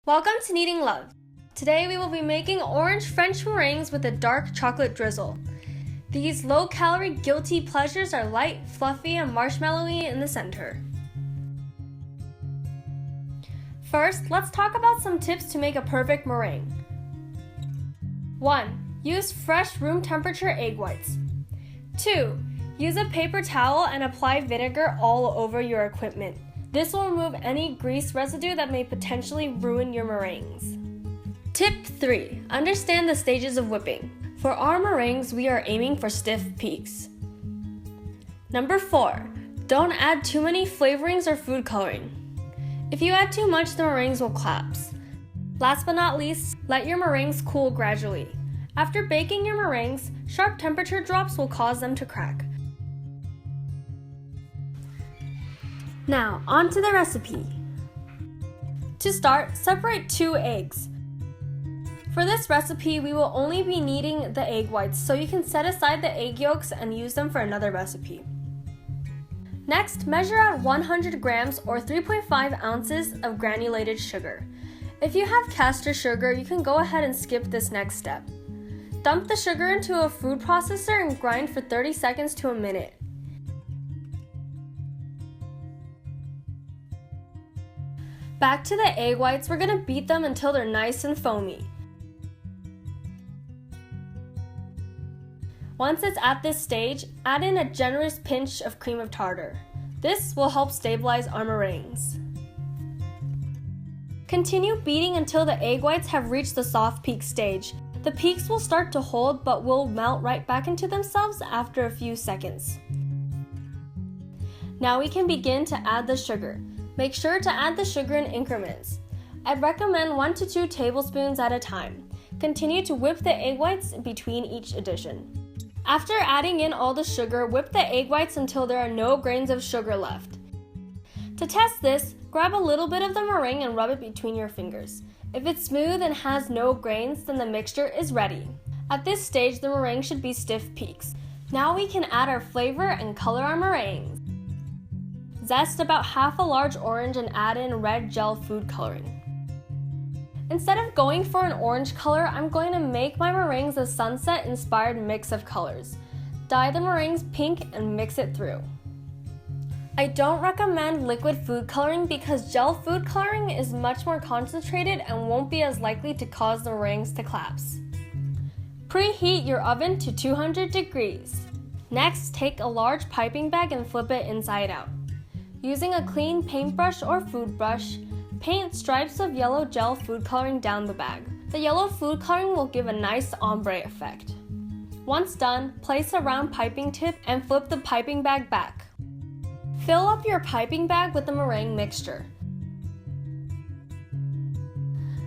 Welcome to Kneading Love. Today we will be making orange French meringues with a dark chocolate drizzle. These low-calorie guilty pleasures are light, fluffy, and marshmallowy in the center. First, let's talk about some tips to make a perfect meringue. 1. Use fresh room temperature egg whites. 2. Use a paper towel and apply vinegar all over your equipment. This will remove any grease residue that may potentially ruin your meringues. Tip 3. Understand the stages of whipping. For our meringues, we are aiming for stiff peaks. Number 4. Don't add too many flavorings or food coloring. If you add too much, the meringues will collapse. Last but not least, let your meringues cool gradually. After baking your meringues, sharp temperature drops will cause them to crack. Now, on to the recipe. To start, separate 2 eggs. For this recipe, we will only be kneading the egg whites, so you can set aside the egg yolks and use them for another recipe. Next, measure out 100 grams or 3.5 ounces of granulated sugar. If you have caster sugar, you can go ahead and skip this next step. Dump the sugar into a food processor and grind for 30 seconds to a minute. Back to the egg whites, we're going to beat them until they're nice and foamy. Once it's at this stage, add in a generous pinch of cream of tartar. This will help stabilize our meringues. Continue beating until the egg whites have reached the soft peak stage. The peaks will start to hold but will melt right back into themselves after a few seconds. Now we can begin to add the sugar. Make sure to add the sugar in increments. I'd recommend 1 to 2 tablespoons at a time. Continue to whip the egg whites between each addition. After adding in all the sugar, whip the egg whites until there are no grains of sugar left. To test this, grab a little bit of the meringue and rub it between your fingers. If it's smooth and has no grains, then the mixture is ready. At this stage, the meringue should be stiff peaks. Now we can add our flavor and color our meringues. Zest about half a large orange and add in red gel food coloring. Instead of going for an orange color, I'm going to make my meringues a sunset-inspired mix of colors. Dye the meringues pink and mix it through. I don't recommend liquid food coloring because gel food coloring is much more concentrated and won't be as likely to cause the meringues to collapse. Preheat your oven to 200 degrees. Next, take a large piping bag and flip it inside out. Using a clean paintbrush or food brush, paint stripes of yellow gel food coloring down the bag. The yellow food coloring will give a nice ombre effect. Once done, place a round piping tip and flip the piping bag back. Fill up your piping bag with the meringue mixture.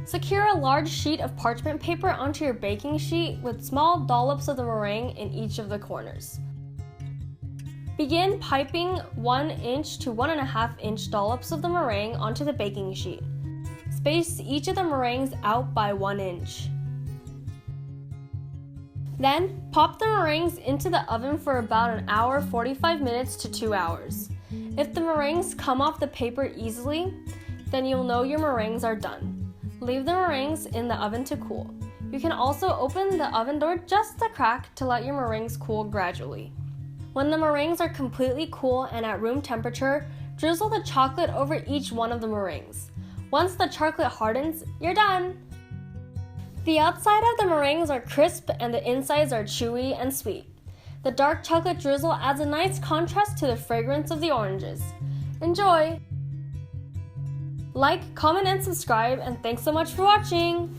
Secure a large sheet of parchment paper onto your baking sheet with small dollops of the meringue in each of the corners. Begin piping 1 inch to 1.5 inch dollops of the meringue onto the baking sheet. Space each of the meringues out by 1 inch. Then, pop the meringues into the oven for about an hour 45 minutes to 2 hours. If the meringues come off the paper easily, then you'll know your meringues are done. Leave the meringues in the oven to cool. You can also open the oven door just a crack to let your meringues cool gradually. When the meringues are completely cool and at room temperature, drizzle the chocolate over each one of the meringues. Once the chocolate hardens, you're done! The outside of the meringues are crisp and the insides are chewy and sweet. The dark chocolate drizzle adds a nice contrast to the fragrance of the oranges. Enjoy! Like, comment, and subscribe, and thanks so much for watching!